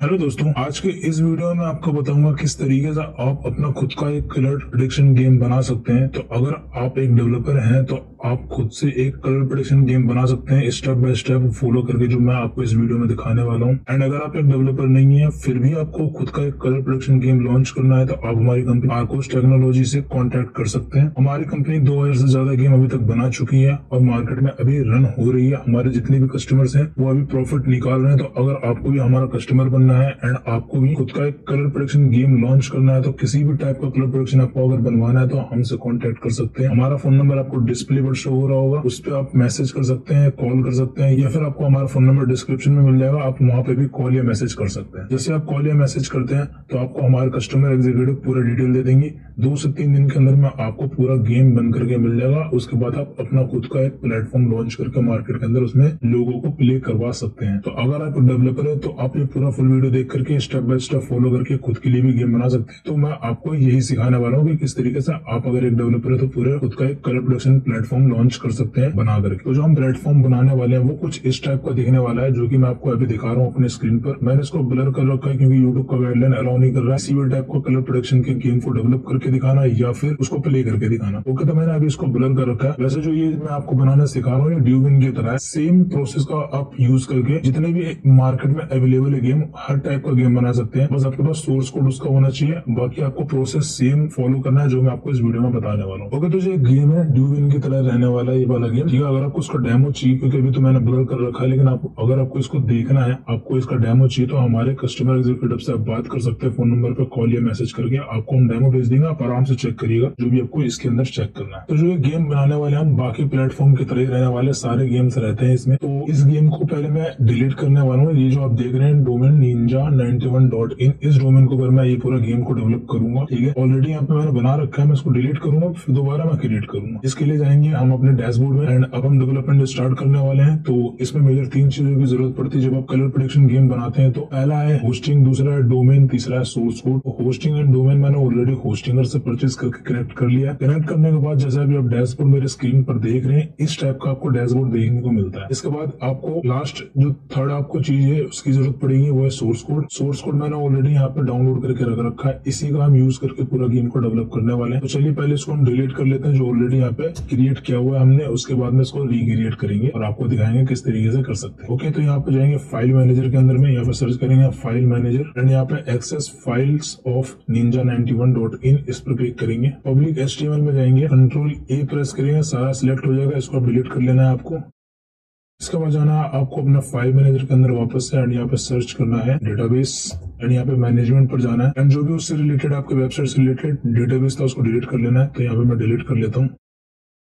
Hello दोस्तों, आज के इस वीडियो में आपको बताऊंगा किस तरीके से आप अपना खुद का एक कलर प्रेडिक्शन गेम बना सकते हैं। तो अगर आप एक डेवलपर हैं तो आप खुद से एक कलर प्रेडिक्शन गेम बना सकते हैं स्टेप बाय स्टेप फॉलो करके, जो मैं आपको इस वीडियो में दिखाने वाला हूं। एंड अगर आप एक डेवलपर नहीं है फिर भी आपको खुद का एक कलर प्रेडिक्शन गेम लॉन्च करना है तो आप हमारी कंपनी आर्कोस टेक्नोलॉजी से कॉन्टेक्ट कर सकते हैं। हमारी कंपनी 2000 से ज्यादा गेम अभी तक बना चुकी है और मार्केट में अभी रन हो रही है। हमारे जितने भी कस्टमर्स हैं वो अभी प्रॉफिट निकाल रहे हैं। तो अगर आपको भी हमारा कस्टमर बनना है एंड आपको भी खुद का एक कलर प्रोडक्शन गेम लॉन्च करना है तो किसी भी टाइप का कलर प्रोडक्शन आपको अगर बनवाना है तो हमसे कांटेक्ट कर सकते हैं। हमारा फोन नंबर आपको डिस्प्ले पर शो हो रहा होगा, उस पर आप मैसेज कर सकते हैं, कॉल कर सकते हैं, या फिर आपको हमारा फोन नंबर डिस्क्रिप्शन में मिल जाएगा, आप वहां पे भी कॉल या मैसेज कर सकते हैं। जैसे आप कॉल या मैसेज करते हैं तो आपको हमारे कस्टमर एग्जीक्यूटिव पूरा डिटेल दे देंगे। 2 से 3 दिन के अंदर में आपको पूरा गेम बन करके मिल जाएगा। उसके बाद आप अपना खुद का एक प्लेटफॉर्म लॉन्च करके मार्केट के अंदर उसमें लोगों को प्ले करवा सकते हैं। तो अगर आप डेवलपर है तो आप ये पूरा फुल वीडियो देख करके स्टेप बाय स्टेप फॉलो करके खुद के लिए भी गेम बना सकते हैं। तो मैं आपको यही सिखाने वाला हूँ कि किस तरीके से आप अगर एक डेवलपर है तो पूरे खुद का एक कलर प्रोडक्शन प्लेटफॉर्म लॉन्च कर सकते हैं बना करके। तो जो हम प्लेटफॉर्म बनाने वाले हैं वो कुछ इस टाइप का दिखने वाला है, जो कि मैं आपको अभी दिखा रहा हूँ अपने स्क्रीन पर। मैंने इसको ब्लर कर रखा है क्योंकि यूट्यूब का गाइडलाइन अलाउ नहीं कर रहा है किसी भी टाइप का कलर प्रोडक्शन के गेम को डेवलप करके दिखाना या फिर उसको प्ले करके दिखाना। ओके, तो मैंने अभी इसको ब्लर कर रखा है। वैसे जो ये मैं आपको बनाना सिखा रहा हूँ ये ड्यूविन की तरह है। सेम प्रोसेस का आप यूज करके जितने भी मार्केट में अवेलेबल है गेम, हर टाइप का गेम बना सकते हैं। बस आपके पास सोर्स कोड उसका होना चाहिए, बाकी आपको प्रोसेस सेम फॉलो करना है जो मैं आपको इस वीडियो में बताने वाला हूँ। ओके, तो जो गेम है ड्यूविन की तरह रहने वाला है ये वाला गेम, ठीक है। अगर आपको इसका डेमो चाहिए, क्योंकि अभी तो मैंने ब्लर कर रखा है, लेकिन अगर आपको इसको देखना है, आपको इसका डेमो चाहिए तो हमारे कस्टमर एग्जीक्यूटिव से आप बात कर सकते हैं। फोन नंबर पर कॉल या मैसेज करके आपको हम डेमो भेज देंगे, आप आराम से चेक करिएगा जो भी आपको इसके अंदर चेक करना है। तो जो ये गेम बनाने वाले हम बाकी प्लेटफॉर्म की तरह रहने वाले सारे गेम्स रहते हैं इसमें। तो इस गेम को पहले मैं डिलीट करने वाला हूँ। ये जो आप देख रहे हैं डोमेन ninja91.in, इस डोमेन को अगर मैं ये पूरा गेम को डेवलप करूंगा, ठीक है, ऑलरेडी यहाँ पे मैंने बना रखा है, मैं इसको डिलीट करूंगा फिर दोबारा मैं क्रिएट करूंगा। इसके लिए जाएंगे हम अपने डैशबोर्ड में एंड अब हम डेवलपमेंट स्टार्ट करने वाले हैं। तो इसमें मेजर 3 चीजों की जरूरत पड़ती है जब आप कलर प्रेडिक्शन गेम बनाते हैं। तो पहला है होस्टिंग, दूसरा है डोमेन, तीसरा है सोर्स कोड। तो होस्टिंग एंड डोमेन मैंने ऑलरेडी होस्टिंगर से परचेज करके कनेक्ट कर लिया। कनेक्ट करने के बाद जैसा भी आप डैशबोर्ड मेरे स्क्रीन पर देख रहे हैं इस टाइप का आपको डैशबोर्ड देखने को मिलता है। इसके बाद आपको लास्ट जो थर्ड आपको चीज है उसकी जरूरत पड़ेगी वो है सोर्स कोड। सोर्स कोड मैंने ऑलरेडी यहाँ पे डाउनलोड करके रख रखा है, इसी का हम यूज करके पूरा गेम को डेवलप करने वाले हैं। तो चलिए पहले इसको हम डिलीट कर लेते हैं जो ऑलरेडी यहाँ पे क्रिएट किया हुआ है हमने, उसके बाद में इसको रिक्रिएट करेंगे और आपको दिखाएंगे किस तरीके से कर सकते हैं। ओके, तो यहाँ पे जाएंगे फाइल मैनेजर के अंदर में, यहाँ पे सर्च करेंगे फाइल मैनेजर एंड यहाँ पे एक्सेस फाइल्स ऑफ ninja91.in, इस पर क्लिक करेंगे। पब्लिक HTML में जाएंगे, कंट्रोल A प्रेस करेंगे, सारा सिलेक्ट हो जाएगा। इसको डिलीट कर लेना है आपको। इसके बाद जाना है आपको अपना फाइल मैनेजर के अंदर वापस से एंड यहाँ पे सर्च करना है डेटाबेस एंड यहाँ पे मैनेजमेंट पर जाना है एंड जो भी उससे रिलेटेड आपके वेबसाइट से रिलेटेड डेटाबेस था उसको डिलीट कर लेना है। तो यहाँ पे मैं डिलीट कर लेता हूँ।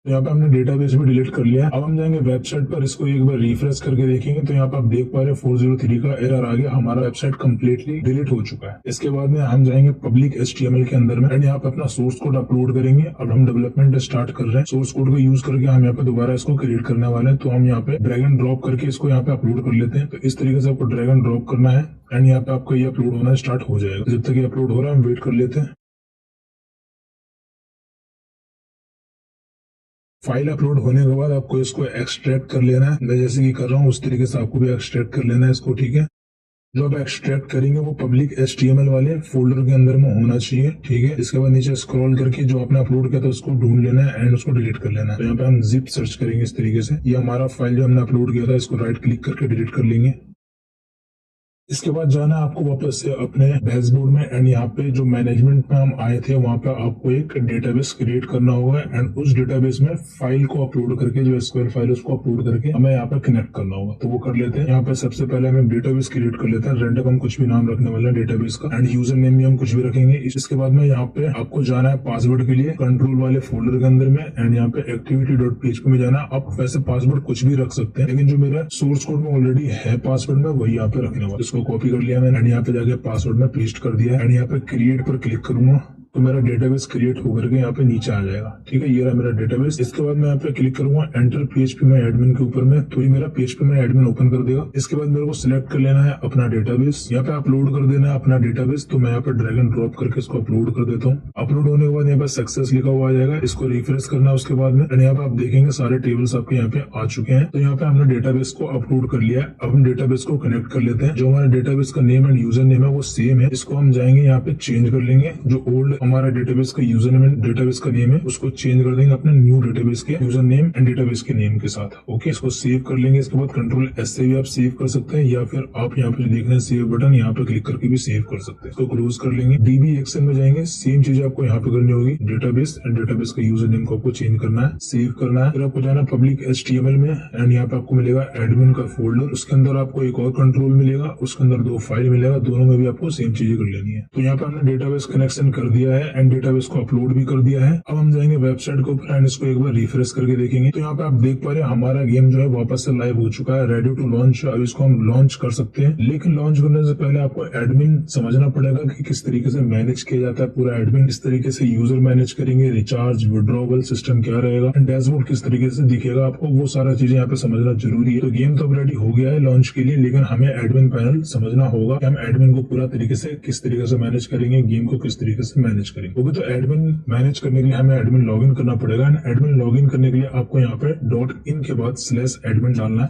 तो यहाँ पे हमने डेटाबेस भी डिलीट कर लिया है। अब हम जाएंगे वेबसाइट पर, इसको एक बार रिफ्रेश करके देखेंगे तो यहाँ पे आप देख पा रहे हैं 403 का एरर आ गया, हमारा वेबसाइट कंप्लीटली डिलीट हो चुका है। इसके बाद में हम जाएंगे पब्लिक HTML के अंदर में एंड यहाँ पे अपना सोर्स कोड अपलोड करेंगे। अब हम डेवलपमेंट स्टार्ट कर रहे हैं। सोर्स कोड को यूज करके हम यहाँ पे दोबारा इसको क्रिएट करने वाले हैं। तो हम यहाँ पे ड्रैग एंड ड्रॉप करके इसको यहाँ पे अपलोड कर लेते हैं। तो इस तरीके से आपको ड्रैग एंड ड्रॉप करना है एंड यहाँ पे आपको ये अपलोड होना स्टार्ट हो जाएगा। जब तक ये अपलोड हो रहा है हम वेट कर लेते हैं। फाइल अपलोड होने के बाद आपको इसको एक्सट्रैक्ट कर लेना है। मैं जैसे कि कर रहा हूँ उस तरीके से आपको भी एक्सट्रैक्ट कर लेना है इसको, ठीक है। जो आप एक्सट्रैक्ट करेंगे वो पब्लिक HTML वाले फोल्डर के अंदर में होना चाहिए, ठीक है। इसके बाद नीचे स्क्रॉल करके जो आपने अपलोड किया था उसको ढूंढ लेना है एंड उसको डिलीट कर लेना है। तो यहाँ पे हम जिप सर्च करेंगे इस तरीके से। ये हमारा फाइल जो हमने अपलोड किया था इसको राइट क्लिक करके डिलीट कर लेंगे। इसके बाद जाना है आपको वापस से अपने डैशबोर्ड में एंड यहाँ पे जो मैनेजमेंट में हम आए थे वहां पे आपको एक डेटाबेस क्रिएट करना होगा एंड उस डेटाबेस में फाइल को अपलोड करके जो SQL फाइल उसको अपलोड करके हमें यहाँ पे कनेक्ट करना होगा। तो वो कर लेते हैं। यहाँ पे सबसे पहले हम डेटाबेस क्रिएट कर लेते हैं। रैंडम हम कुछ भी नाम रखने वाले हैं डेटाबेस का एंड यूजर नेम भी हम कुछ भी रखेंगे। इसके बाद में यहाँ पे आपको जाना है पासवर्ड के लिए कंट्रोल वाले फोल्डर के अंदर में एंड यहाँ पे activity.php में जाना। आप वैसे पासवर्ड कुछ भी रख सकते हैं, लेकिन जो मेरा सोर्स कोड में ऑलरेडी है पासवर्ड में वही यहाँ पे रखने वाला। इसको कॉपी कर लिया मैंने एंड यहाँ पे जाके पासवर्ड में पेस्ट कर दिया एंड यहाँ पे क्रिएट पर क्लिक करूंगा। तो मेरा डेटाबेस क्रिएट होकर के यहाँ पे नीचे आ जाएगा। ठीक है, ये रहा मेरा डेटाबेस। इसके बाद मैं यहाँ पे क्लिक करूंगा एंटर PHP माय एडमिन के ऊपर में, तो ये मेरा PHP माय एडमिन ओपन कर देगा। इसके बाद मेरे को सिलेक्ट कर लेना है अपना डेटाबेस, यहाँ पे अपलोड कर देना है अपना डेटाबेस। तो मैं यहाँ पे ड्रैग एंड ड्रॉप करके इसको अपलोड कर देता हूँ। अपलोड होने के बाद यहाँ पे सक्सेस लिखा हुआ आ जाएगा, इसको रिफ्रेश करना है उसके बाद में, एंड यहाँ पे आप देखेंगे सारे टेबल्स आपके यहाँ पे आ चुके हैं। तो यहाँ पे हमने डेटाबेस को अपलोड कर लिया है। अब हम डेटाबेस को कनेक्ट कर लेते हैं। जो हमारा डेटाबेस का नेम एंड यूजर नेम है वो सेम है, इसको हम जाएंगे यहाँ पे चेंज कर लेंगे। जो ओल्ड हमारा डेटाबेस का यूजर नेम एंड डेटाबेस का नेम है उसको चेंज कर देंगे अपने न्यू डेटाबेस के यूजर नेम एंड डेटाबेस के नेम के साथ। ओके, इसको सेव कर लेंगे। इसके बाद Ctrl+S से भी आप सेव कर सकते हैं, या फिर आप यहाँ पे देख रहे हैं सेव बटन, यहाँ पे क्लिक करके भी सेव कर सकते हैं। इसको क्लोज कर लेंगे। DB एक्शन में जाएंगे, सेम चीज आपको यहाँ पे करनी होगी। डेटाबेस एंड डेटाबेस का यूजर नेम को आपको चेंज करना है, सेव करना है। फिर आपको जाना पब्लिक HTML में, एंड यहाँ पे आपको मिलेगा एडमिन का फोल्डर। उसके अंदर आपको एक और कंट्रोल मिलेगा, उसके अंदर 2 फाइल मिलेगा, दोनों में भी आपको सेम चीजें कर लेनी है। तो यहाँ पे हमने डेटाबेस कनेक्शन कर दिया है एंड डेटाबेस को अपलोड भी कर दिया है। अब हम जाएंगे वेबसाइट के ऊपर एंड इसको एक बार रिफ्रेश करके देखेंगे। तो यहाँ पे आप देख पा रहे हैं हमारा गेम जो है वापस से लाइव हो चुका है, रेडी टू लॉन्च। अब इसको हम लॉन्च कर सकते हैं, लेकिन लॉन्च करने से पहले आपको एडमिन समझना पड़ेगा कि किस तरीके से मैनेज किया जाता है पूरा एडमिन, किस तरीके से यूजर मैनेज करेंगे, रिचार्ज विड्रॉवल सिस्टम क्या रहेगा, डैशबोर्ड किस तरीके से दिखेगा आपको, वो सारा चीजें यहाँ पे समझना जरूरी है। तो गेम तो अब रेडी हो गया है लॉन्च के लिए, लेकिन हमें एडमिन पैनल समझना होगा कि हम एडमिन को पूरा तरीके से किस तरीके से मैनेज करेंगे, गेम को किस तरीके से मैनेज करेंगे। ओके, तो एडमिन मैनेज करने के लिए हमें एडमिन लॉगिन करना पड़ेगा। एडमिन लॉगिन करने के लिए आपको यहाँ पे .in के बाद /admin डालना है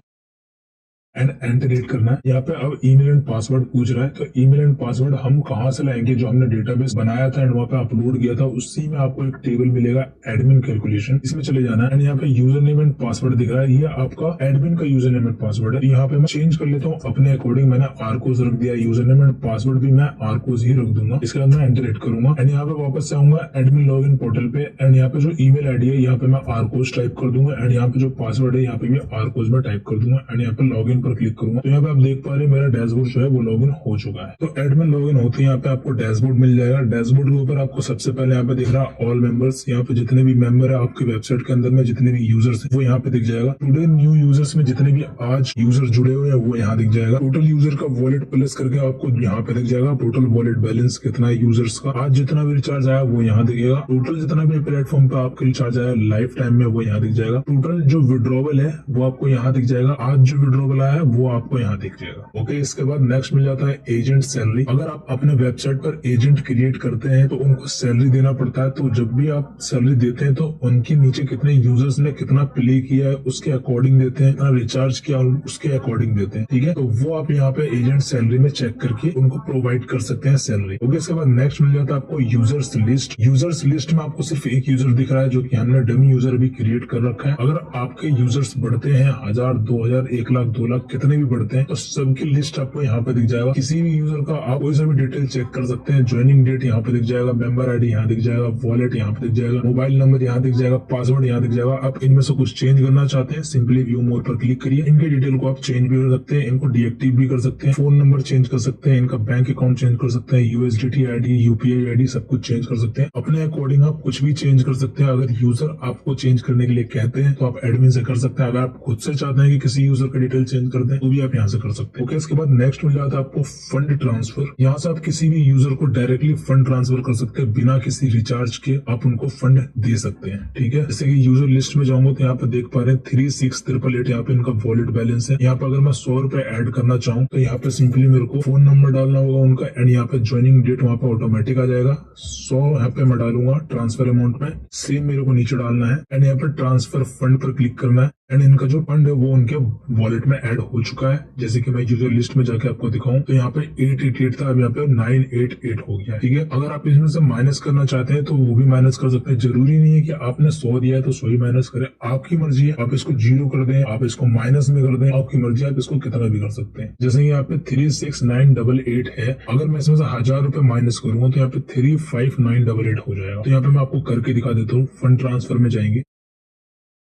एंड एंटर करना है। यहाँ पे अब ईमेल एंड पासवर्ड पूछ रहा है, तो ईमेल एंड पासवर्ड हम कहाँ से लाएंगे, जो हमने डेटाबेस बनाया था एंड वहाँ पे अपलोड किया था उसी में आपको एक टेबल मिलेगा एडमिन कैलकुलेशन, इसमें चले जाना है। एंड यहाँ पे यूजर नेम एंड पासवर्ड दिख रहा है, ये आपका एडमिन का यूजर नेम एंड पासवर्ड है। यहाँ पे मैं चेंज कर लेता हूँ अपने अकॉर्डिंग, मैंने आर्कोस रख दिया, यूजर नेम एंड पासवर्ड भी मैं आर्कोस ही रख दूंगा। इसके बाद मैं एंटर करूंगा एंड यहाँ पे वापस से आऊंगा एडमिन लॉगिन पोर्टल पे, एंड यहाँ पे जो ईमेल आईडी है यहाँ पे मैं आर्कोस टाइप कर दूंगा, एंड यहाँ पे जो पासवर्ड है यहाँ पे भी आर्कोस में टाइप कर दूंगा, एंड यहाँ पे लॉगिन पर क्लिक करूंगा। तो यहाँ पे आप देख पा रहे हैं मेरा डैशबोर्ड जो है वो लॉगिन हो चुका है। तो एडमिन लॉगिन होते ही यहाँ पे आपको डैशबोर्ड मिल जाएगा। डैशबोर्ड के ऊपर आपको सबसे पहले यहाँ पे दिख रहा है ऑल मेंबर्स, यहाँ पे जितने भी मेंबर है आपकी वेबसाइट के अंदर में, जितने भी यूजर्स हैं वो यहाँ पे दिख जाएगा। टुडे न्यू यूजर्स में जितने भी आज यूजर जुड़े हुए हैं वो यहाँ दिख जाएगा। टोटल यूजर का वॉलेट प्लस करके आपको यहाँ पे दिख जाएगा। टोटल वॉलेट बैलेंस कितना है यूजर्स का, आज जितना भी रिचार्ज आया वो यहाँ दिखेगा। टोटल जितना भी प्लेटफॉर्म पे आपका रिचार्ज आया लाइफ टाइम में वो यहाँ दिख जाएगा। टोटल जो विड्रॉवल है वो आपको यहाँ दिख जाएगा, आज जो विड्रॉवल आया है वो आपको यहाँ दिख जाएगा। ओके, इसके बाद नेक्स्ट मिल जाता है एजेंट सैलरी। अगर आप अपने वेबसाइट पर एजेंट क्रिएट करते हैं तो उनको सैलरी देना पड़ता है। तो जब भी आप सैलरी देते हैं तो उनके नीचे कितने यूजर्स ने कितना प्ले किया है उसके अकॉर्डिंग देते हैं, कितना रिचार्ज किया उसके अकॉर्डिंग देते हैं। ठीक है, तो वो आप यहाँ पे एजेंट सैलरी में चेक करके उनको प्रोवाइड कर सकते हैं सैलरी। ओके, इसके बाद नेक्स्ट मिल जाता है आपको यूजर्स लिस्ट। यूजर्स लिस्ट में आपको सिर्फ एक यूजर दिख रहा है जो कि हमने डमी यूजर भी क्रिएट कर रखा है। अगर आपके यूजर्स बढ़ते हैं 1000, 2000, 1 लाख, 2 लाख कितने भी बढ़ते हैं तो सबकी लिस्ट आपको यहाँ पे दिख जाएगा। किसी भी यूजर का आप कोई सा भी डिटेल चेक कर सकते हैं। ज्वाइनिंग डेट यहाँ पे दिख जाएगा, मेंबर आईडी यहाँ दिख जाएगा, वॉलेट यहाँ पे दिख जाएगा, मोबाइल नंबर यहाँ दिख जाएगा, पासवर्ड यहाँ दिख जाएगा। आप इनमें से कुछ चेंज करना चाहते हैं सिंपली व्यू मोर पर क्लिक करिए। इनके डिटेल को आप चेंज भी कर सकते हैं, इनको डीएक्टिव भी कर सकते हैं, फोन नंबर चेंज कर सकते हैं, इनका बैंक अकाउंट चेंज कर सकते हैं, यूएसडीटी आईडी, यूपीआई आईडी सब कुछ चेंज कर सकते हैं। अपने अकॉर्डिंग आप कुछ भी चेंज कर सकते हैं। अगर यूजर आपको चेंज करने के लिए कहते हैं तो आप एडमिन से कर सकते हैं। अगर आप खुद से चाहते हैं कि किसी यूजर का डिटेल चेंज कर दें तो भी आप यहाँ से कर सकते हैं। ओके, इसके बाद नेक्स्ट मिल जाता है आपको फंड ट्रांसफर। यहाँ से आप किसी भी यूजर को डायरेक्टली फंड ट्रांसफर कर सकते हैं, बिना किसी रिचार्ज के आप उनको फंड दे सकते हैं। ठीक है, जैसे कि यूजर लिस्ट में जाऊंगा तो यहाँ पे देख पा रहे हैं 3688 यहाँ पे इनका वॉलेट बैलेंस है। यहाँ पे अगर मैं 100 रुपए ऐड करना चाहूँ तो यहाँ पे सिंपली मेरे को फोन नंबर डालना होगा उनका, एंड यहाँ पे ज्वाइनिंग डेट वहाँ पे ऑटोमेटिक आ जाएगा। 100 यहाँ पे मैं डालूंगा ट्रांसफर अमाउंट में, सेम मेरे को नीचे डालना है एंड यहाँ पे ट्रांसफर फंड पर क्लिक करना है एंड इनका जो फंड है वो उनके वॉलेट में ऐड हो चुका है। जैसे कि मैं यूजर लिस्ट में जाके आपको दिखाऊं तो यहाँ पे 888 था, अब यहाँ पे 988 हो गया है। ठीक है, अगर आप इसमें से माइनस करना चाहते हैं तो वो भी माइनस कर सकते हैं। जरूरी नहीं है कि आपने 100 दिया है तो 100 ही माइनस करें, आपकी मर्जी है। आप इसको 0 कर दें, आप इसको माइनस में कर दें, आपकी मर्जी है, आप इसको कितना भी कर सकते हैं। जैसे यहाँ पे 36988 है, अगर मैं इसमें से 1000 रुपए माइनस करूंगा तो यहाँ पे 35988 हो जाएगा। तो यहाँ पे मैं आपको करके दिखा देता हूँ। फंड ट्रांसफर में जाएंगे,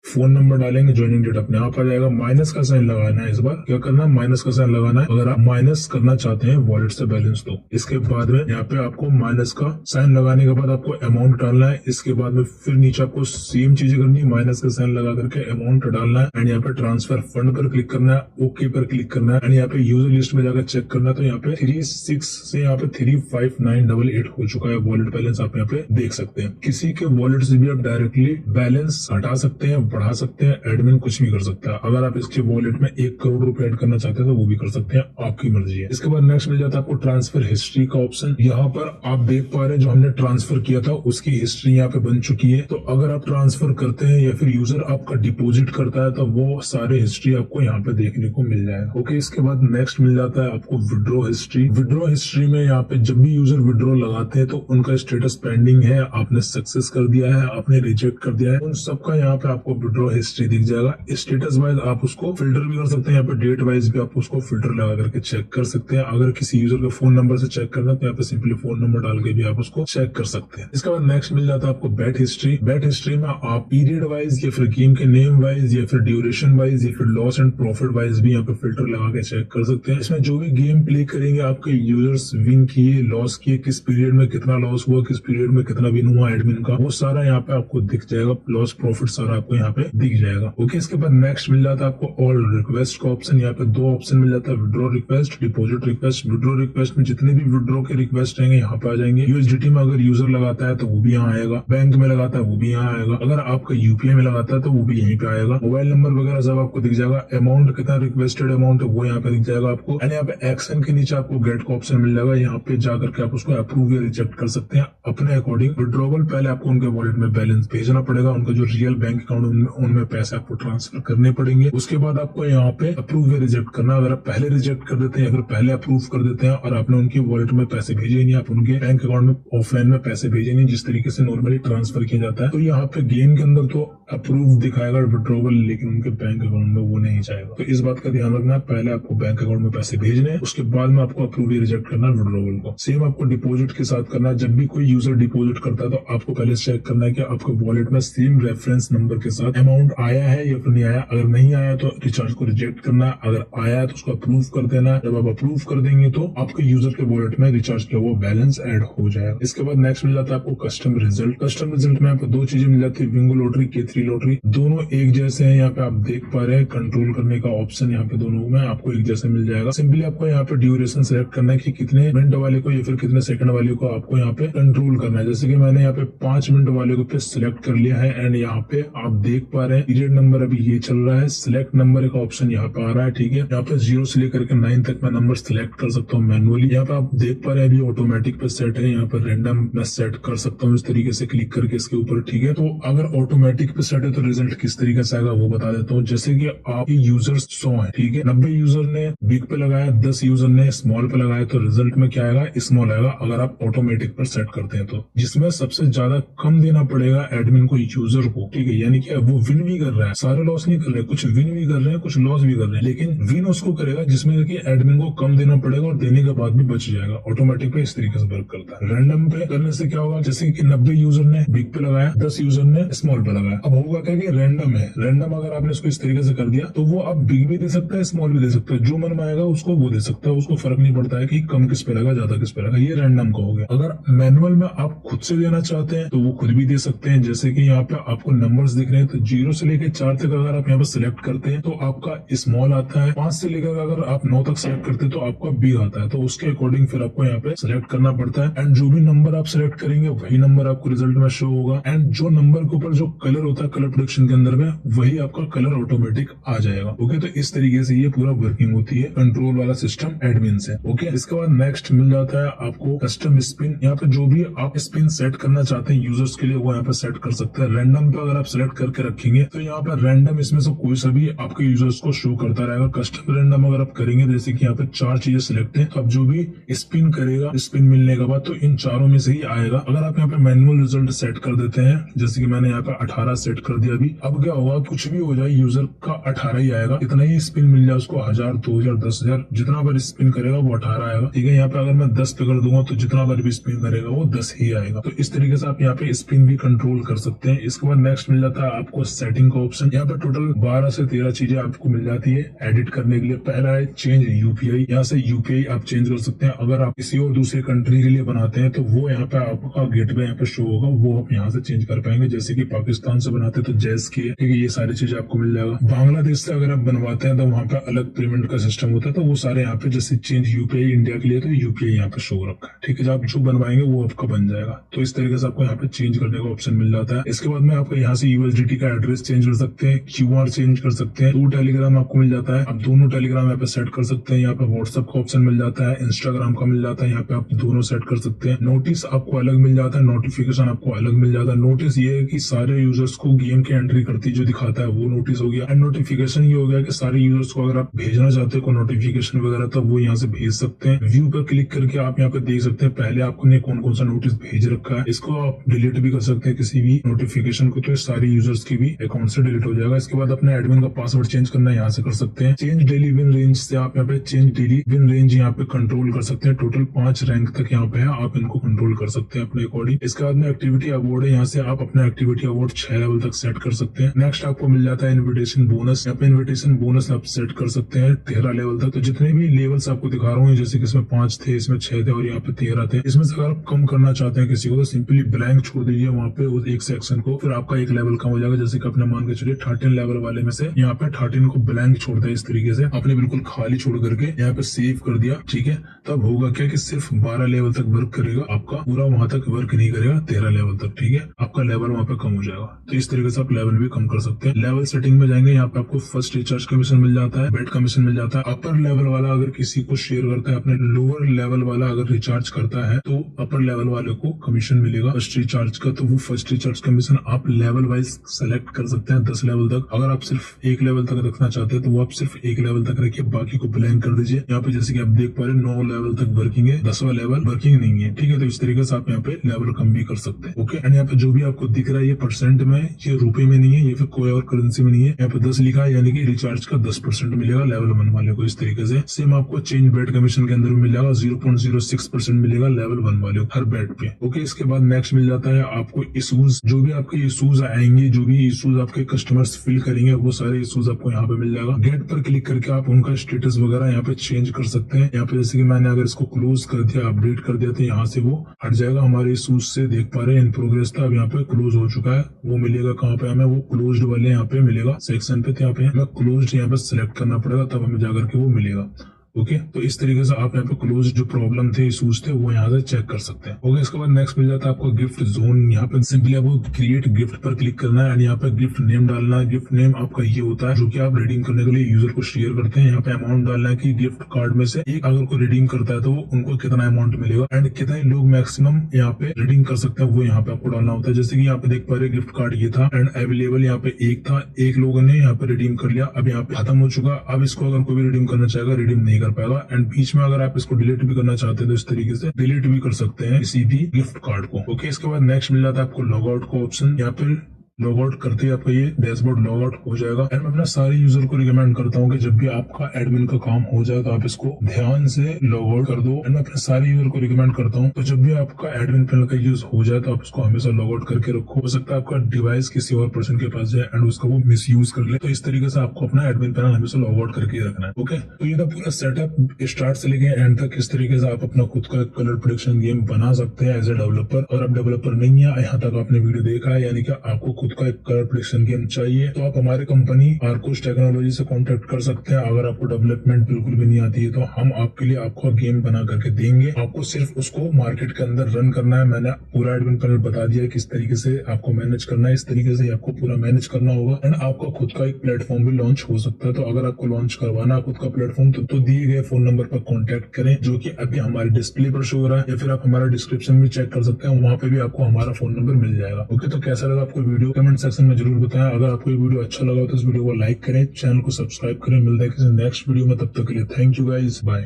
फोन नंबर डालेंगे, ज्वाइनिंग डेट अपने आप आ जाएगा। माइनस का साइन लगाना है, इस बार क्या करना है, माइनस का साइन लगाना है अगर आप माइनस करना चाहते हैं वॉलेट से बैलेंस। तो इसके बाद में यहाँ पे आपको माइनस का साइन लगाने के बाद आपको अमाउंट डालना है। इसके बाद में फिर नीचे आपको सेम चीजें करनी है, माइनस का साइन लगा करके अमाउंट डालना है एंड यहाँ पे ट्रांसफर फंड पर क्लिक करना है, ओके पर क्लिक करना है एंड यहाँ पे यूजर लिस्ट में जाकर चेक करना है। तो यहाँ पे 36 से यहाँ पे 35988 हो चुका है वॉलेट बैलेंस, आप यहाँ पे देख सकते हैं। किसी के वॉलेट से भी आप डायरेक्टली बैलेंस हटा सकते हैं, बढ़ा सकते हैं, एडमिन कुछ भी कर सकता है। अगर आप इसके वॉलेट में 1 करोड़ रुपए ऐड करना चाहते हैं तो वो भी कर सकते हैं, आपकी मर्जी है। इसके बाद नेक्स्ट मिल जाता है आपको ट्रांसफर हिस्ट्री का ऑप्शन। यहाँ पर आप देख पा रहे हैं जो हमने ट्रांसफर किया था उसकी हिस्ट्री यहाँ पे बन चुकी है। तो अगर आप ट्रांसफर करते हैं या फिर यूजर आपका डिपॉजिट करता है तो वो सारे हिस्ट्री आपको यहाँ पे देखने को मिल जाएगा। ओके, इसके बाद नेक्स्ट मिल जाता है आपको विड्रॉ हिस्ट्री। विड्रॉ हिस्ट्री में यहाँ पे जब भी यूजर विड्रॉ लगाते हैं तो उनका स्टेटस पेंडिंग है, आपने सक्सेस कर दिया है, आपने रिजेक्ट कर दिया है, उन सबका यहाँ पे आपको विड्रॉ हिस्ट्री दिख जाएगा। स्टेटस वाइज आप उसको फिल्टर भी कर सकते हैं, यहाँ पे डेट वाइज भी आप उसको फिल्टर लगा करके चेक कर सकते हैं। अगर किसी यूजर का फोन नंबर से चेक करना तो यहाँ पे सिंपली फोन नंबर डाल के भी आप उसको चेक कर सकते हैं। इसके बाद नेक्स्ट मिल जाता है आपको बेट हिस्ट्री। बेट हिस्ट्री में आप पीरियड वाइज या फिर गेम के नेम वाइज या फिर ड्यूरेशन वाइज या फिर लॉस एंड प्रॉफिट वाइज भी यहाँ पे फिल्टर लगा के चेक कर सकते हैं। इसमें जो भी गेम प्ले करेंगे आपके यूजर्स विन किए, लॉस किए, किस पीरियड में कितना लॉस हुआ, किस पीरियड में कितना विन हुआ एडमिन का, वो सारा यहाँ पे आपको दिख जाएगा। लॉस प्रॉफिट सारा आपको यहाँ पे दिख जाएगा। ओके, इसके बाद नेक्स्ट मिल जाता है आपको ऑल रिक्वेस्ट का ऑप्शन। यहाँ पे 2 ऑप्शन मिल जाता है, withdraw request, deposit request. Withdraw request में जितने भी विड्रॉ के रिक्वेस्ट रहेंगे यहाँ पे आ जाएंगे। यूएसडीटी में अगर यूजर लगाता है तो वो भी यहाँ आएगा, बैंक में लगाता है वो भी यहाँ आएगा, अगर आपका यूपीआई में लगाता है तो वो भी यहीं पे आएगा। मोबाइल नंबर वगैरह सब आपको दिख जाएगा। अमाउंट कितना रिक्वेस्टेड अमाउंट है वो यहाँ पे दिख जाएगा आपको। एंड यहाँ पे एक्शन के नीचे आपको गेट का ऑप्शन मिल जाएगा। यहाँ पे जाकर के आप उसको अप्रूव या रिजेक्ट कर सकते हैं अपने अकॉर्डिंग। विड्रॉवल पहले आपको उनके वॉलेट में बैलेंस भेजना पड़ेगा, उनका जो रियल बैंक अकाउंट उनमें पैसे आपको ट्रांसफर करने पड़ेंगे। उसके बाद आपको यहाँ पे अप्रूव या रिजेक्ट करना। अगर आप पहले रिजेक्ट कर देते हैं या फिर पहले अप्रूव कर देते हैं और आपने उनकी वॉलेट में पैसे भेजे नहीं, आप उनके बैंक अकाउंट में ऑफलाइन में पैसे भेजे नहीं जिस तरीके से नॉर्मली ट्रांसफर किया जाता है, तो यहाँ पे गेम के अंदर तो अप्रूव दिखाएगा विड्रॉवल, लेकिन उनके बैंक अकाउंट में वो नहीं जाएगा। तो इस बात का ध्यान रखना, पहले आपको बैंक अकाउंट में पैसे भेजने हैं, उसके बाद में आपको अप्रूव या रिजेक्ट करना है विड्रॉवल को। सेम आपको डिपॉजिट के साथ करना है। जब भी कोई यूजर डिपॉजिट करता है तो आपको पहले चेक करना है कि आपके वॉलेट में सेम रेफरेंस नंबर के साथ अमाउंट आया है या फिर नहीं आया। अगर नहीं आया तो रिचार्ज को रिजेक्ट करना है, अगर आया है तो उसको अप्रूव कर देना है। जब आप अप्रूव कर देंगे तो आपके यूजर के वॉलेट में रिचार्ज किया हुआ बैलेंस ऐड हो जाएगा। इसके बाद नेक्स्ट मिल जाता है आपको कस्टम रिजल्ट। कस्टम रिजल्ट में आपको 2 चीजें मिल जाती है, बिंगो लॉटरी, K3 लॉटरी, दोनों एक जैसे हैं। यहाँ पे आप देख पा रहे हैं कंट्रोल करने का ऑप्शन यहाँ पे दोनों में आपको एक जैसे मिल जाएगा। सिंपली आपको यहाँ पे ड्यूरेशन सेलेक्ट करना है कि कितने मिनट वाले को या फिर कितने सेकंड वाले को आपको यहाँ पे कंट्रोल करना है। जैसे कि मैंने यहाँ पे 5 मिनट वाले को पे सिलेक्ट कर लिया है एंड यहाँ पे आप देख पा रहे हैं पीरियड नंबर अभी ये चल रहा है। सिलेक्ट नंबर का ऑप्शन यहाँ पे आ रहा है, ठीक है। यहाँ पे 0 से लेकर के 9 तक मैं नंबर सिलेक्ट कर सकता हूँ मैनुअली। यहाँ पे आप देख पा रहे हैं अभी ऑटोमेटिक पे सेट है, यहाँ पे रैंडम मैं सेट कर सकता हूँ इस तरीके से क्लिक करके इसके ऊपर, ठीक है। तो अगर ऑटोमेटिक पे सेट है तो रिजल्ट किस तरीके से आएगा वो बता देता हूँ। जैसे कि आपके यूजर्स 100 है, ठीक है, 90 यूजर ने बिग पे लगाया, 10 यूजर ने स्मॉल पे लगाया, तो रिजल्ट में क्या आएगा, स्मॉल आएगा अगर आप ऑटोमेटिक पर सेट करते हैं तो। जिसमें सबसे ज्यादा कम देना पड़ेगा एडमिन को, यूजर को, ठीक है। यानी कि वो विन भी कर रहा है, सारे लॉस नहीं कर रहे, कुछ विन भी कर रहे हैं, कुछ लॉस भी कर रहे हैं, लेकिन विन उसको करेगा जिसमें कि एडमिन को कम देना पड़ेगा और देने के बाद भी बच जाएगा। ऑटोमेटिक पे इस तरीके से वर्क करता है। रैंडम पे करने से क्या होगा, जैसे कि 90 यूजर ने बिग पे लगाया, 10 यूजर ने स्मॉल पे लगाया। अब होगा क्या कि रैंडम है, रैंडम अगर आपने इसको इस तरीके से कर दिया तो वो आप बिग भी दे सकता है, स्मॉल भी दे सकता है, जो मन में आएगा उसको वो दे सकता है, उसको फर्क नहीं पड़ता है कि कम किस पे लगा, ज्यादा किस पे लगा। ये रैंडम का हो गया। अगर मैनुअल में आप खुद से देना चाहते हैं तो वो खुद भी दे सकते हैं। जैसे कि यहाँ पे आपको नंबर्स दिख रहे हैं, तो 0 से लेकर 4 तक अगर आप यहाँ पे सिलेक्ट करते हैं तो आपका स्मॉल आता है। 5 से लेकर अगर आप 9 तक सिलेक्ट करते हैं तो आपका बिग आता है। तो उसके अकॉर्डिंग फिर आपको यहाँ पे सिलेक्ट करना पड़ता है एंड जो भी नंबर आप सिलेक्ट करेंगे वही नंबर आपको रिजल्ट में शो होगा एंड जो नंबर के ऊपर जो कलर होता है कलर प्रोडक्शन के अंदर में वही आपका कलर ऑटोमेटिक आ जाएगा। ओके, तो इस तरीके से ये पूरा वर्किंग होती है कंट्रोल वाला सिस्टम एडमिन से। ओके, इसके बाद नेक्स्ट मिल जाता है आपको कस्टम स्पिन। यहाँ पे जो भी आप स्पिन सेट करना चाहते हैं यूजर्स के लिए वो यहाँ पे सेट कर सकते हैं। रैंडम पे अगर आप सिलेक्ट करके रखेंगे तो यहाँ पे रैंडम इसमें से कोई सा भी आपके यूजर्स को शो करता रहेगा। कस्टम रैंडम अगर आप करेंगे, जैसे कि यहाँ पे 4 चीजें सिलेक्ट है, तो आप जो भी स्पिन करेगा, स्पिन मिलने के बाद तो इन चारों में से ही आएगा। अगर आप यहाँ पे मैनुअल रिजल्ट सेट कर देते हैं, जैसे कि मैंने यहाँ पे 18 सेट कर दिया अभी, अब क्या होगा, कुछ भी हो जाए यूजर का 18 ही आएगा। इतना ही स्पिन मिल जाए उसको, 1000, 2000, 10,000 जितना बार स्पिन करेगा वो 18 आएगा, ठीक है। यहाँ पे अगर मैं 10 पे कर दूंगा तो जितना बार भी स्पिन करेगा वो 10 ही आएगा। तो इस तरीके से आप यहाँ पे स्पिन भी कंट्रोल कर सकते हैं। इसके बाद नेक्स्ट मिल जाता है आपको आपको सेटिंग का ऑप्शन, यहाँ पे टोटल 12 से 13 चीजें आपको मिल जाती है एडिट करने के लिए। पहला है चेंज यूपीआई, यहाँ से यूपीआई आप चेंज कर सकते हैं। अगर आप किसी और दूसरे कंट्री के लिए बनाते हैं तो वो यहाँ पे आपका गेटवे यहाँ पे शो होगा, वो आप यहाँ से चेंज कर पाएंगे। जैसे कि पाकिस्तान से बनाते हैं तो जैस की है, ठीक है, ये सारी चीजें आपको मिल जाएगा। बांग्लादेश से अगर आप बनवाते हैं तो वहाँ पे अलग पेमेंट का सिस्टम होता है, तो वो सारे यहाँ पे जैसे चेंज यूपीआई इंडिया के लिए तो यूपीआई यहाँ पे शो रखा है, ठीक है। आप जो बनवाएंगे वो आपका बन जाएगा। तो इस तरीके से आपको यहाँ पे चेंज करने का ऑप्शन मिल जाता है। इसके बाद में आपको यहाँ से यूएसडीटी का एड्रेस चेंज कर सकते हैं, क्यूआर चेंज कर सकते हैं, 2 टेलीग्राम आपको मिल जाता है, आप दोनों टेलीग्राम यहाँ पे सेट कर सकते हैं। यहाँ पे व्हाट्सएप का ऑप्शन मिल जाता है, इंस्टाग्राम का मिल जाता है, यहाँ पे आप दोनों सेट कर सकते हैं। नोटिस आपको अलग मिल जाता है, नोटिफिकेशन आपको अलग मिल जाता है। नोटिस ये है कि सारे यूजर्स को गेम की एंट्री करती जो दिखाता है वो नोटिस हो गया। एंड नोटिफिकेशन ये हो गया कि सारे यूजर्स को अगर आप भेजना चाहते हो नोटिफिकेशन वगैरह तो वो यहाँ से भेज सकते हैं। व्यू पर क्लिक करके आप यहाँ पे देख सकते हैं पहले आपने कौन कौन सा नोटिस भेज रखा है। इसको आप डिलीट भी कर सकते हैं किसी भी नोटिफिकेशन को, तो सारे यूजर्स की भी अकाउंट से डिलीट हो जाएगा। इसके बाद अपने एडमिन का पासवर्ड चेंज करना है, यहाँ से कर सकते हैं। चेंज डेली विन रेंज से आप यहाँ पे चेंज डेली विन रेंज यहाँ पे कंट्रोल कर सकते हैं। टोटल 5 रैंक तक यहाँ पे है, आप इनको कंट्रोल कर सकते हैं अपने अकॉर्डिंग। इसके बाद में एक्टिविटी अवार्ड है, यहाँ से आप अपना एक्टिविटी अवार्ड 6 लेवल तक सेट कर सकते हैं। नेक्स्ट आपको मिल जाता है इन्विटेशन बोनस, यहाँ पे इन्विटेशन बोनस आप सेट कर सकते हैं 13 लेवल तक। तो जितने भी लेवल्स आपको दिखा रहा हूँ, जैसे कि इसमें 5 थे, इसमें 6 थे और यहाँ पे 13 थे, इसमें से अगर आप कम करना चाहते हैं किसी को तो सिंपली ब्लैंक छोड़ दीजिए वहाँ पे उस एक सेक्शन को, फिर आपका एक लेवल कम हो जाएगा। जैसे कि अपने मान के चलिए 13 लेवल वाले में से यहाँ पे 13 को ब्लैंक छोड़ दिया, इस तरीके से आपने बिल्कुल खाली छोड़ करके यहाँ पे सेव कर दिया, ठीक है। तब होगा क्या कि सिर्फ 12 लेवल तक वर्क करेगा, आपका पूरा वहां तक वर्क नहीं करेगा 13 लेवल तक, ठीक है। आपका लेवल वहाँ पे कम हो जाएगा, तो इस तरीके से आप लेवल भी कम कर सकते हैं। लेवल सेटिंग में जाएंगे, यहाँ पे आपको फर्स्ट रिचार्ज कमीशन मिल जाता है, बेड कमीशन मिल जाता है। अपर लेवल वाला अगर किसी को शेयर करता है अपने लोअर लेवल वाला अगर रिचार्ज करता है तो अपर लेवल वाले को कमीशन मिलेगा फर्स्ट रिचार्ज का, तो वो फर्स्ट रिचार्ज कमीशन आप लेवल वाइज सेलेक्ट कर सकते हैं 10 लेवल तक। अगर आप सिर्फ 1 लेवल तक रखना चाहते हैं तो वो आप सिर्फ 1 लेवल तक रखिए, बाकी को ब्लैंक कर दीजिए। यहाँ पे जैसे कि आप देख पा रहे हैं 9 लेवल तक वर्किंग है, 10वां लेवल वर्किंग नहीं है, ठीक है। तो इस तरीके से आप यहाँ पे लेवल कम भी कर सकते हैं, ओके। एंड यहाँ पे जो भी आपको दिख रहा है ये परसेंट में, ये रुपए में नहीं है, ये फिर कोई और करेंसी में नहीं है। यहाँ पे 10 लिखा है, यानी कि रिचार्ज का 10% मिलेगा लेवल 1 वाले को। इस तरीके से सेम आपको चेंज बेड कमीशन के अंदर भी मिल जाएगा, 0.06% मिलेगा लेवल 1 वाले हर बेड पे, ओके। इसके बाद नेक्स्ट मिल जाता है आपको इशूज, जो भी आपके इशूज आएंगे, जो भी इशूज आपके कस्टमर्स फिल करेंगे वो सारे इशूज आपको यहाँ पे मिल जाएगा। गेट पर क्लिक करके आप उनका स्टेटस वगैरह यहाँ पे चेंज कर सकते हैं। यहाँ पे जैसे कि मैंने अगर इसको क्लोज कर दिया, अपडेट कर दिया, तो यहाँ से वो हट जाएगा। हमारे इशूज से देख पा रहे हैं इन प्रोग्रेस था, अब यहाँ पे क्लोज हो चुका है। वो मिलेगा कहाँ पे हमें, वो क्लोज्ड वाले यहाँ पे मिलेगा सेक्शन पे, तो यहाँ पे हमें क्लोज्ड यहाँ पे सिलेक्ट करना पड़ेगा, तब हमें जाकर के वो मिलेगा, ओके। तो इस तरीके से आप यहाँ पे क्लोज जो प्रॉब्लम थे इशूज थे वो यहाँ से चेक कर सकते हैं, ओके। इसके बाद नेक्स्ट मिल जाता है आपको गिफ्ट जोन। यहाँ पे सिंपली आपको क्रिएट गिफ्ट पर क्लिक करना है एंड यहाँ पे गिफ्ट नेम डालना है। गिफ्ट नेम आपका ये होता है जो कि आप रिडीम करने के लिए यूजर को शेयर करते हैं। यहाँ पे अमाउंट डालना है कि गिफ्ट कार्ड में से एक अगर कोई रिडीम करता है तो उनको कितना अमाउंट मिलेगा एंड कितने लोग मैक्सिमम यहाँ पे रिडीम कर सकते हैं वो यहाँ पे आपको डालना होता है। जैसे कि यहाँ पे देख पा रहे गिफ्ट कार्ड ये था एंड अवेलेबल यहाँ पे एक था, एक लोगों ने यहाँ पे रिडीम कर लिया, अब यहाँ पे खत्म हो चुका। अब इसको अगर कोई भी रिडीम करना चाहेगा रिडीम नहीं कर पाएगा। एंड बीच में अगर आप इसको डिलीट भी करना चाहते हैं तो इस तरीके से डिलीट भी कर सकते हैं किसी भी गिफ्ट कार्ड को, ओके। इसके बाद नेक्स्ट मिल जाता है आपको लॉग आउट का ऑप्शन। यहाँ पे लॉग आउट करते ही आपका ये डैशबोर्ड लॉग आउट हो जाएगा। एंड मैं अपना सारे यूजर को रिकमेंड करता हूँ कि जब भी आपका एडमिन का काम हो जाए तो आप इसको ध्यान से लॉग आउट कर दो। एंड मैं अपने सारे यूजर को रिकमेंड करता हूँ तो जब भी आपका एडमिन पैनल का यूज हो जाए तो आप उसको हमेशा लॉग आउट करके रखो। हो सकता है आपका डिवाइस किसी और पर्सन के पास जाए एंड उसका वो मिस यूज कर ले, तो इस तरीके से आपको अपना एडमिन पैनल हमेशा लॉग आउट करके रखना है, ओके। तो ये था पूरा सेटअप स्टार्ट से लेके एंड तक। इस तरीके से आप अपना खुद का कलर प्रेडिक्शन गेम बना सकते हैं एज ए डेवलपर। और अब डेवलपर नहीं है, यहाँ तक आपने वीडियो देखा है, यानी कि आपको खुद का एक कलर गेम चाहिए तो आप हमारे कंपनी आर्कोस टेक्नोलॉजी से कांटेक्ट कर सकते हैं। अगर आपको डेवलपमेंट बिल्कुल भी नहीं आती है तो हम आपके लिए आपका गेम बना करके देंगे। आपको सिर्फ उसको मार्केट के अंदर रन करना है। मैंने पूरा एडमिन पैनल बता दिया है किस तरीके से आपको मैनेज करना है, इस तरीके से आपको पूरा मैनेज करना होगा। एंड आपका खुद का एक प्लेटफॉर्म भी लॉन्च हो सकता है। तो अगर आपको लॉन्च करवाना है खुद का प्लेटफॉर्म तो दिए गए फोन नंबर पर कॉन्टेक्ट करें, जो की अभी हमारे डिस्प्ले पर शो हो रहा है, या फिर आप हमारा डिस्क्रिप्शन भी चेक कर सकते हैं, वहाँ पे भी आपको हमारा फोन नंबर मिल जाएगा, ओके। तो कैसा लगा आपको वीडियो कमेंट सेक्शन में जरूर बताएं। अगर आपको ये वीडियो अच्छा लगा तो इस वीडियो को लाइक करें, चैनल को सब्सक्राइब करें। मिलते हैं किसी नेक्स्ट वीडियो में, तब तक के लिए थैंक यू गाइस, बाय।